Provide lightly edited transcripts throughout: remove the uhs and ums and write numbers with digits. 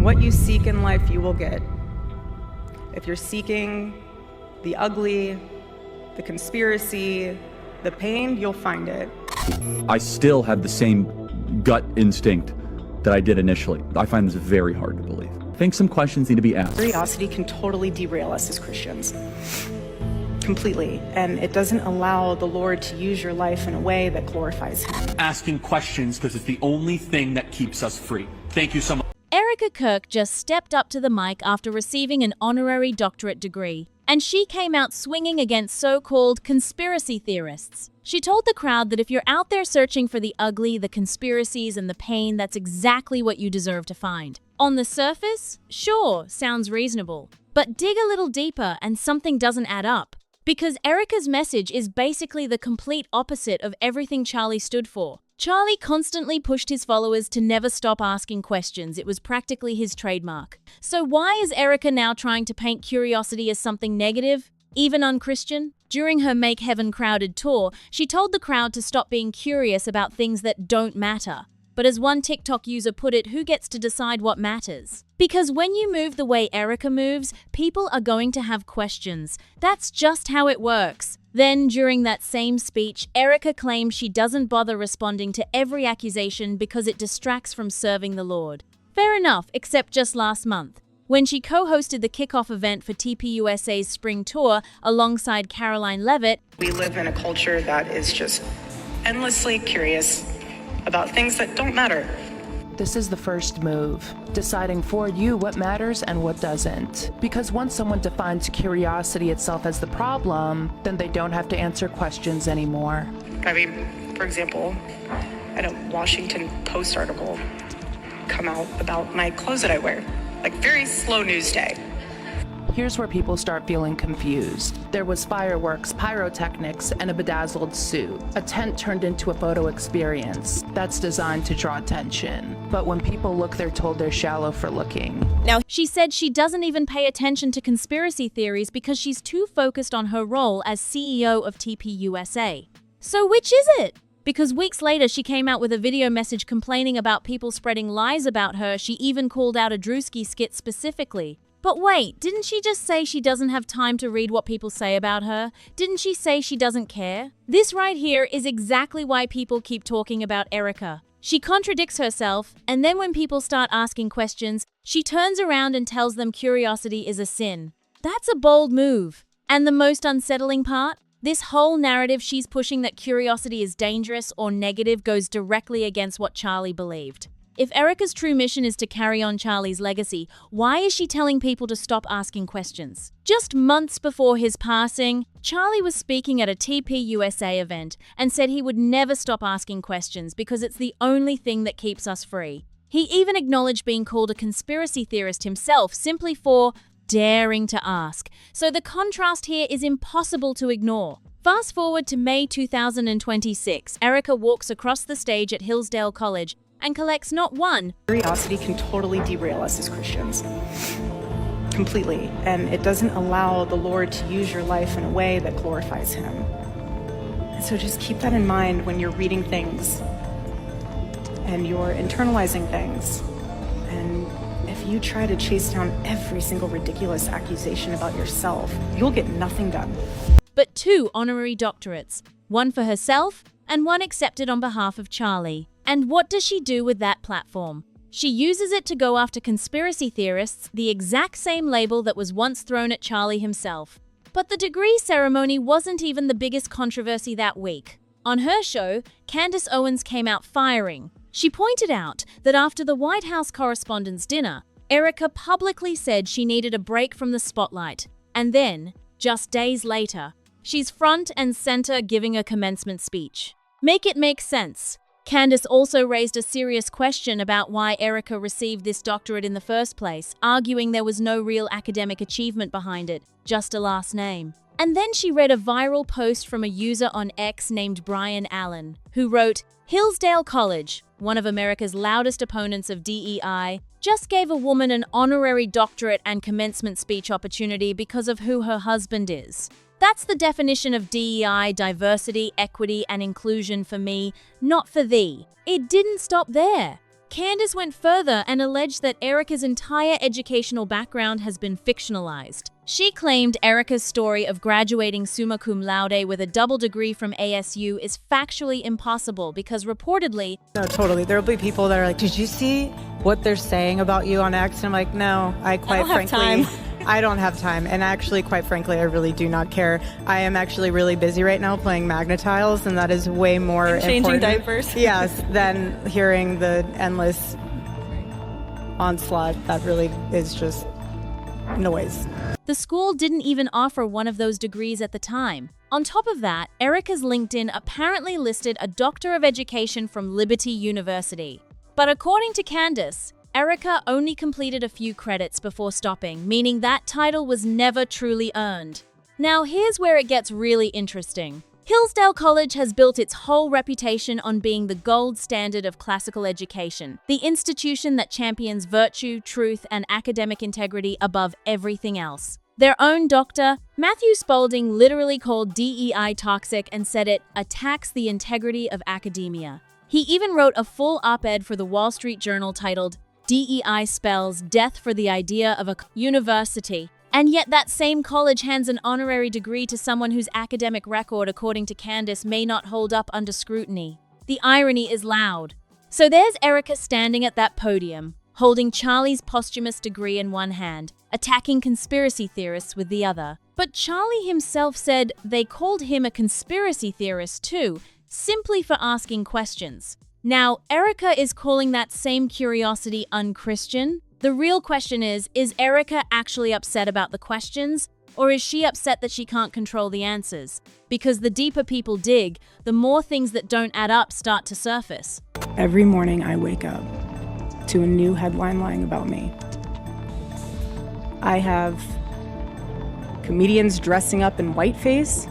What you seek in life, you will get. If you're seeking the ugly, the conspiracy, the pain, you'll find it. I still have the same gut instinct that I did initially. I find this very hard to believe. I think some questions need to be asked. Curiosity can totally derail us as Christians. Completely. And it doesn't allow the Lord to use your life in a way that glorifies Him. Asking questions because it's the only thing that keeps us free. Thank you so much. Erika Kirk just stepped up to the mic after receiving an honorary doctorate degree, and she came out swinging against so-called conspiracy theorists. She told the crowd that if you're out there searching for the ugly, the conspiracies, and the pain, that's exactly what you deserve to find. On the surface, sure, sounds reasonable. But dig a little deeper and something doesn't add up. Because Erika's message is basically the complete opposite of everything Charlie stood for. Charlie constantly pushed his followers to never stop asking questions. It was practically his trademark. So why is Erika now trying to paint curiosity as something negative, even unchristian? During her Make Heaven Crowded tour, she told the crowd to stop being curious about things that don't matter. But as one TikTok user put it, who gets to decide what matters? Because when you move the way Erika moves, people are going to have questions. That's just how it works. Then, during that same speech, Erika claimed she doesn't bother responding to every accusation because it distracts from serving the Lord. Fair enough, except just last month, when she co-hosted the kickoff event for TPUSA's spring tour alongside Caroline Levitt. We live in a culture that is just endlessly curious about things that don't matter. This is the first move, deciding for you what matters and what doesn't. Because once someone defines curiosity itself as the problem, then they don't have to answer questions anymore. I mean, for example, I had a Washington Post article come out about my clothes that I wear. Like, very slow news day. Here's where people start feeling confused. There was fireworks, pyrotechnics, and a bedazzled suit. A tent turned into a photo experience that's designed to draw attention. But when people look, they're told they're shallow for looking. Now, she said she doesn't even pay attention to conspiracy theories because she's too focused on her role as CEO of TPUSA. So which is it? Because weeks later, she came out with a video message complaining about people spreading lies about her. She even called out a Drewski skit specifically. But wait, didn't she just say she doesn't have time to read what people say about her? Didn't she say she doesn't care? This right here is exactly why people keep talking about Erika. She contradicts herself, and then when people start asking questions, she turns around and tells them curiosity is a sin. That's a bold move. And the most unsettling part? This whole narrative she's pushing that curiosity is dangerous or negative goes directly against what Charlie believed. If Erika's true mission is to carry on Charlie's legacy, why is she telling people to stop asking questions? Just months before his passing, Charlie was speaking at a TPUSA event and said he would never stop asking questions because it's the only thing that keeps us free. He even acknowledged being called a conspiracy theorist himself simply for daring to ask. So the contrast here is impossible to ignore. Fast forward to May 2026, Erika walks across the stage at Hillsdale College and collects not one. Curiosity can totally derail us as Christians. Completely. And it doesn't allow the Lord to use your life in a way that glorifies Him. And so just keep that in mind when you're reading things and you're internalizing things. And if you try to chase down every single ridiculous accusation about yourself, you'll get nothing done. But 2 honorary doctorates, one for herself and one accepted on behalf of Charlie. And what does she do with that platform? She uses it to go after conspiracy theorists, the exact same label that was once thrown at Charlie himself. But the degree ceremony wasn't even the biggest controversy that week. On her show, Candace Owens came out firing. She pointed out that after the White House Correspondents' Dinner, Erika publicly said she needed a break from the spotlight. And then, just days later, she's front and center giving a commencement speech. Make it make sense. Candace also raised a serious question about why Erika received this doctorate in the first place, arguing there was no real academic achievement behind it, just a last name. And then she read a viral post from a user on X named Brian Allen, who wrote, "Hillsdale College, one of America's loudest opponents of DEI, just gave a woman an honorary doctorate and commencement speech opportunity because of who her husband is. That's the definition of DEI, diversity, equity, and inclusion for me, not for thee." It didn't stop there. Candace went further and alleged that Erika's entire educational background has been fictionalized. She claimed Erika's story of graduating summa cum laude with a double degree from ASU is factually impossible because reportedly, No, totally. There will be people that are like, did you see what they're saying about you on X? And I'm like, no, I quite frankly, I don't have time. And actually, quite frankly, I really do not care. I am actually really busy right now playing Magna Tiles, and that is way more changing important, diapers. yes, than hearing the endless onslaught that really is just noise. the school didn't even offer one of those degrees at the time. On top of that, Erika's LinkedIn apparently listed a Doctor of Education from Liberty University. But according to Candace, Erika only completed a few credits before stopping, meaning that title was never truly earned. Now here's where it gets really interesting. Hillsdale College has built its whole reputation on being the gold standard of classical education, the institution that champions virtue, truth, and academic integrity above everything else. Their own doctor, Matthew Spaulding, literally called DEI toxic and said it attacks the integrity of academia. He even wrote a full op-ed for the Wall Street Journal titled, "DEI spells death for the idea of a university." And yet that same college hands an honorary degree to someone whose academic record, according to Candace, may not hold up under scrutiny. The irony is loud. So there's Erika standing at that podium, holding Charlie's posthumous degree in one hand, attacking conspiracy theorists with the other. But Charlie himself said they called him a conspiracy theorist too, simply for asking questions. Now, Erika is calling that same curiosity unchristian. The real question is Erika actually upset about the questions, or is she upset that she can't control the answers? Because the deeper people dig, the more things that don't add up start to surface. Every morning I wake up to a new headline lying about me. I have comedians dressing up in whiteface.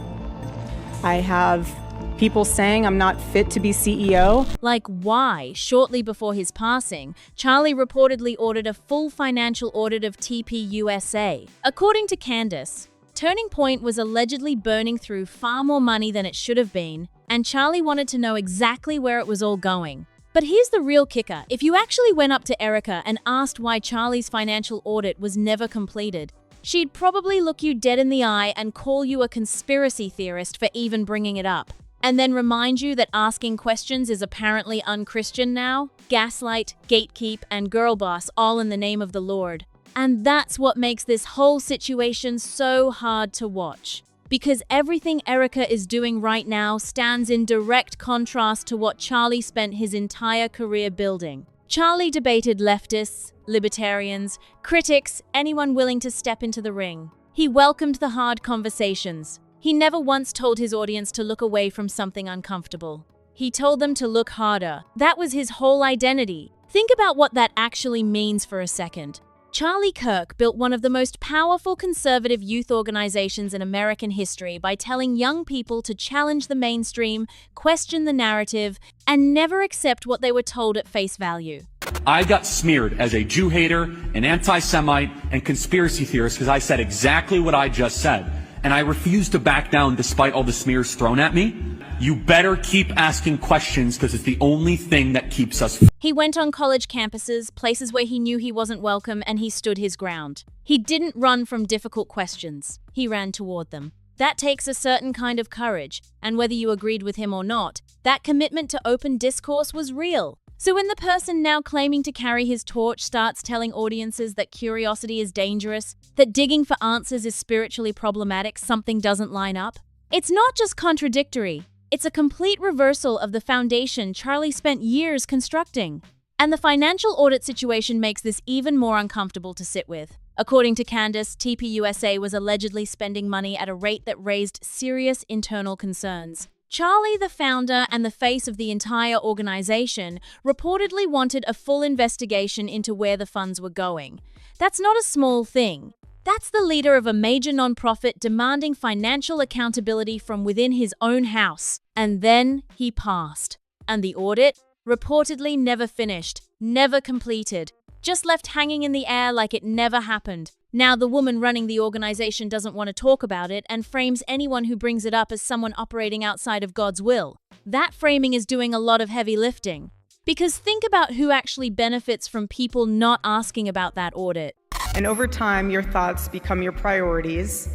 I have people saying I'm not fit to be CEO. Like why? Shortly before his passing, Charlie reportedly ordered a full financial audit of TPUSA. According to Candace, Turning Point was allegedly burning through far more money than it should have been, and Charlie wanted to know exactly where it was all going. But here's the real kicker. If you actually went up to Erika and asked why Charlie's financial audit was never completed, she'd probably look you dead in the eye and call you a conspiracy theorist for even bringing it up. And then remind you that asking questions is apparently unchristian now? Gaslight, gatekeep, and girl boss all in the name of the Lord. And that's what makes this whole situation so hard to watch. Because everything Erika is doing right now stands in direct contrast to what Charlie spent his entire career building. Charlie debated leftists, libertarians, critics, anyone willing to step into the ring. He welcomed the hard conversations. He never once told his audience to look away from something uncomfortable. He told them to look harder. That was his whole identity. Think about what that actually means for a second. Charlie Kirk built one of the most powerful conservative youth organizations in American history by telling young people to challenge the mainstream, question the narrative, and never accept what they were told at face value. I got smeared as a Jew hater, an anti-Semite, and conspiracy theorist because I said exactly what I just said. And I refuse to back down despite all the smears thrown at me. You better keep asking questions because it's the only thing that keeps us. He went on college campuses, places where he knew he wasn't welcome, and he stood his ground. He didn't run from difficult questions. He ran toward them. That takes a certain kind of courage, and whether you agreed with him or not, that commitment to open discourse was real. So when the person now claiming to carry his torch starts telling audiences that curiosity is dangerous, that digging for answers is spiritually problematic, something doesn't line up. It's not just contradictory. It's a complete reversal of the foundation Charlie spent years constructing. And the financial audit situation makes this even more uncomfortable to sit with. According to Candace, TPUSA was allegedly spending money at a rate that raised serious internal concerns. Charlie, the founder and the face of the entire organization, reportedly wanted a full investigation into where the funds were going. That's not a small thing. That's the leader of a major nonprofit demanding financial accountability from within his own house. And then he passed. And the audit? Reportedly never finished, never completed, just left hanging in the air like it never happened. Now the woman running the organization doesn't want to talk about it and frames anyone who brings it up as someone operating outside of God's will. That framing is doing a lot of heavy lifting. Because think about who actually benefits from people not asking about that audit. And over time, your thoughts become your priorities,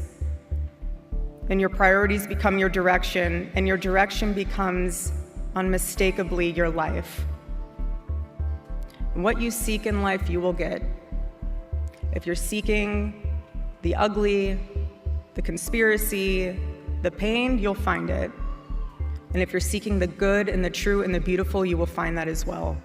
and your priorities become your direction, and your direction becomes unmistakably your life. And what you seek in life, you will get. If you're seeking the ugly, the conspiracy, the pain, you'll find it. And if you're seeking the good and the true and the beautiful, you will find that as well.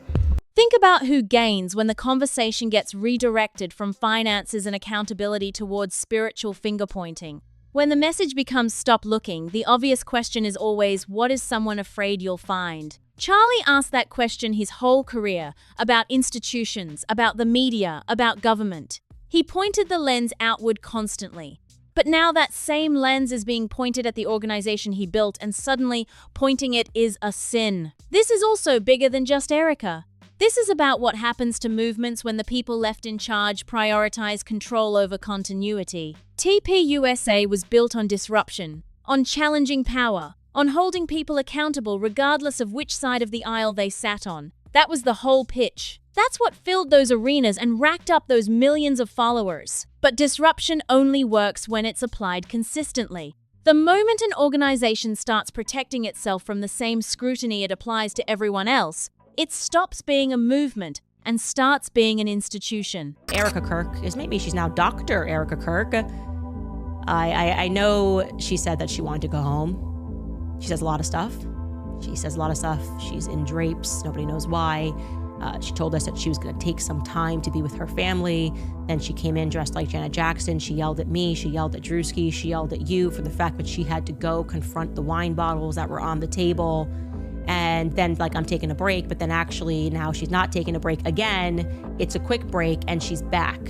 Think about who gains when the conversation gets redirected from finances and accountability towards spiritual finger-pointing. When the message becomes stop looking, the obvious question is always, what is someone afraid you'll find? Charlie asked that question his whole career, about institutions, about the media, about government. He pointed the lens outward constantly. But now that same lens is being pointed at the organization he built, and suddenly pointing it is a sin. This is also bigger than just Erika. This is about what happens to movements when the people left in charge prioritize control over continuity. TPUSA was built on disruption, on challenging power, on holding people accountable regardless of which side of the aisle they sat on. That was the whole pitch. That's what filled those arenas and racked up those millions of followers. But disruption only works when it's applied consistently. The moment an organization starts protecting itself from the same scrutiny it applies to everyone else, it stops being a movement and starts being an institution. Erika Kirk maybe she's now Dr. Erika Kirk. I know she said that she wanted to go home. She says a lot of stuff. She's in drapes. Nobody knows why. She told us that she was going to take some time to be with her family. Then she came in dressed like Janet Jackson. She yelled at me. She yelled at Drewski. She yelled at you for the fact that she had to go confront the wine bottles that were on the table. And then, I'm taking a break, but then actually now she's not taking a break again. It's a quick break, and she's back.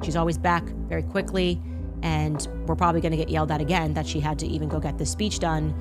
She's always back very quickly, and we're probably going to get yelled at again that she had to even go get this speech done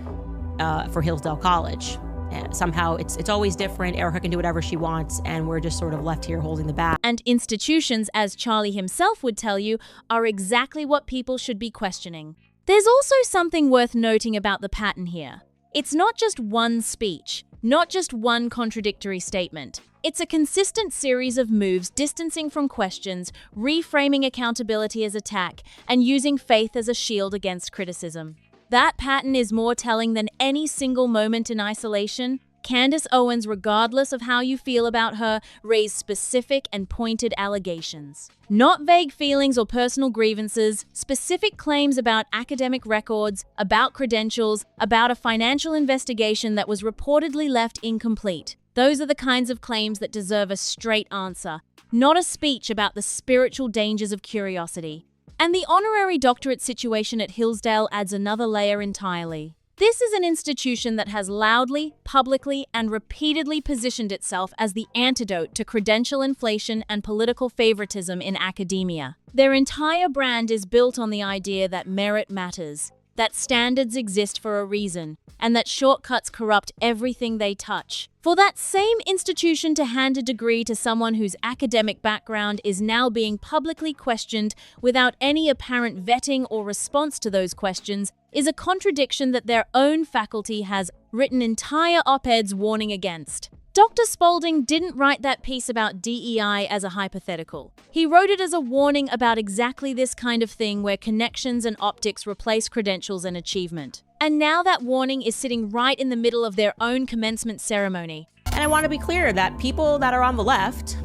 for Hillsdale College. And somehow it's always different. Erika can do whatever she wants, and we're just sort of left here holding the bag. And institutions, as Charlie himself would tell you, are exactly what people should be questioning. There's also something worth noting about the pattern here. It's not just one speech, not just one contradictory statement. It's a consistent series of moves distancing from questions, reframing accountability as attack, and using faith as a shield against criticism. That pattern is more telling than any single moment in isolation. Candace Owens, regardless of how you feel about her, raised specific and pointed allegations. Not vague feelings or personal grievances, specific claims about academic records, about credentials, about a financial investigation that was reportedly left incomplete. Those are the kinds of claims that deserve a straight answer, not a speech about the spiritual dangers of curiosity. And the honorary doctorate situation at Hillsdale adds another layer entirely. This is an institution that has loudly, publicly, and repeatedly positioned itself as the antidote to credential inflation and political favoritism in academia. Their entire brand is built on the idea that merit matters, that standards exist for a reason, and that shortcuts corrupt everything they touch. For that same institution to hand a degree to someone whose academic background is now being publicly questioned without any apparent vetting or response to those questions is a contradiction that their own faculty has written entire op-eds warning against. Dr. Spaulding didn't write that piece about DEI as a hypothetical. He wrote it as a warning about exactly this kind of thing where connections and optics replace credentials and achievement. And now that warning is sitting right in the middle of their own commencement ceremony. And I want to be clear that people that are on the left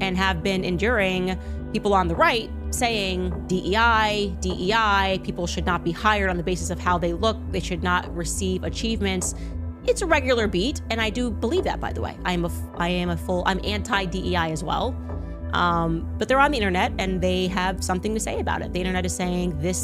and have been enduring people on the right saying DEI, people should not be hired on the basis of how they look, they should not receive achievements. It's a regular beat, and I do believe that, by the way. I'm anti-DEI as well. But they're on the internet, and they have something to say about it. The internet is saying this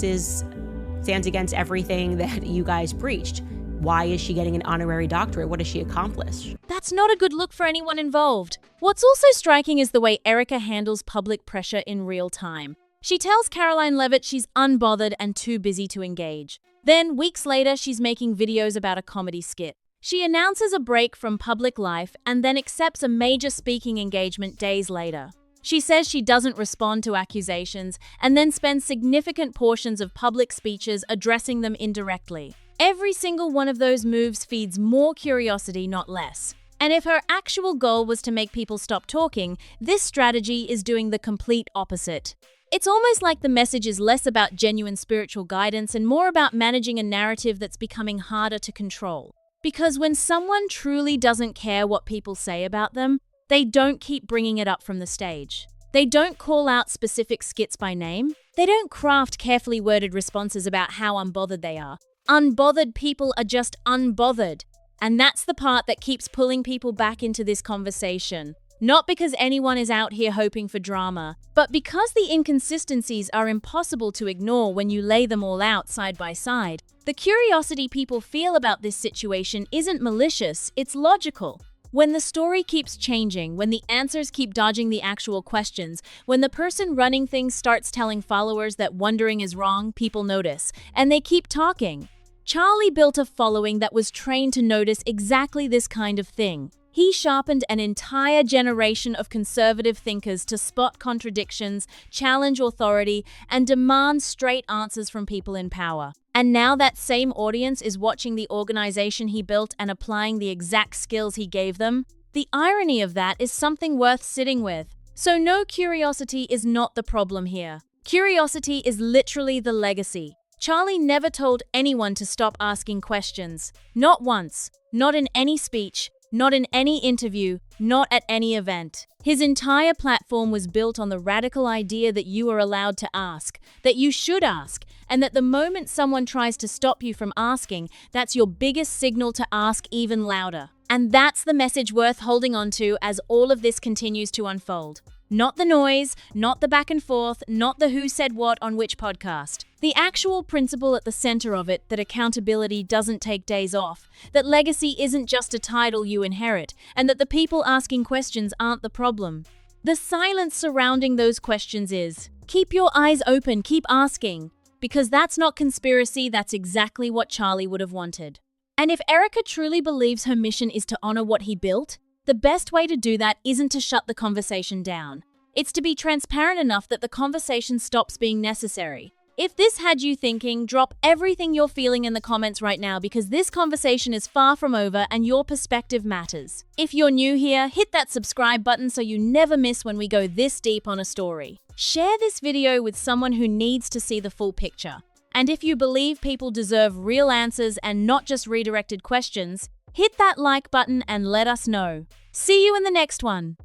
stands against everything that you guys preached. Why is she getting an honorary doctorate? What has she accomplished? That's not a good look for anyone involved. What's also striking is the way Erika handles public pressure in real time. She tells Caroline Levitt she's unbothered and too busy to engage. Then, weeks later, she's making videos about a comedy skit. She announces a break from public life and then accepts a major speaking engagement days later. She says she doesn't respond to accusations and then spends significant portions of public speeches addressing them indirectly. Every single one of those moves feeds more curiosity, not less. And if her actual goal was to make people stop talking, this strategy is doing the complete opposite. It's almost like the message is less about genuine spiritual guidance and more about managing a narrative that's becoming harder to control. Because when someone truly doesn't care what people say about them, they don't keep bringing it up from the stage. They don't call out specific skits by name. They don't craft carefully worded responses about how unbothered they are. Unbothered people are just unbothered. And that's the part that keeps pulling people back into this conversation. Not because anyone is out here hoping for drama, but because the inconsistencies are impossible to ignore when you lay them all out side by side. The curiosity people feel about this situation isn't malicious, it's logical. When the story keeps changing, when the answers keep dodging the actual questions, when the person running things starts telling followers that wondering is wrong, people notice, and they keep talking. Charlie built a following that was trained to notice exactly this kind of thing. He sharpened an entire generation of conservative thinkers to spot contradictions, challenge authority, and demand straight answers from people in power. And now that same audience is watching the organization he built and applying the exact skills he gave them. The irony of that is something worth sitting with. So no, curiosity is not the problem here. Curiosity is literally the legacy. Charlie never told anyone to stop asking questions. Not once. Not in any speech. Not in any interview, not at any event. His entire platform was built on the radical idea that you are allowed to ask, that you should ask, and that the moment someone tries to stop you from asking, that's your biggest signal to ask even louder. And that's the message worth holding on to as all of this continues to unfold. Not the noise, not the back and forth, not the who said what on which podcast. The actual principle at the center of it, that accountability doesn't take days off, that legacy isn't just a title you inherit, and that the people asking questions aren't the problem. The silence surrounding those questions is, keep your eyes open, keep asking, because that's not conspiracy, that's exactly what Charlie would have wanted. And if Erika truly believes her mission is to honor what he built, the best way to do that isn't to shut the conversation down. It's to be transparent enough that the conversation stops being necessary. If this had you thinking, drop everything you're feeling in the comments right now because this conversation is far from over and your perspective matters. If you're new here, hit that subscribe button so you never miss when we go this deep on a story. Share this video with someone who needs to see the full picture. And if you believe people deserve real answers and not just redirected questions, hit that like button and let us know. See you in the next one.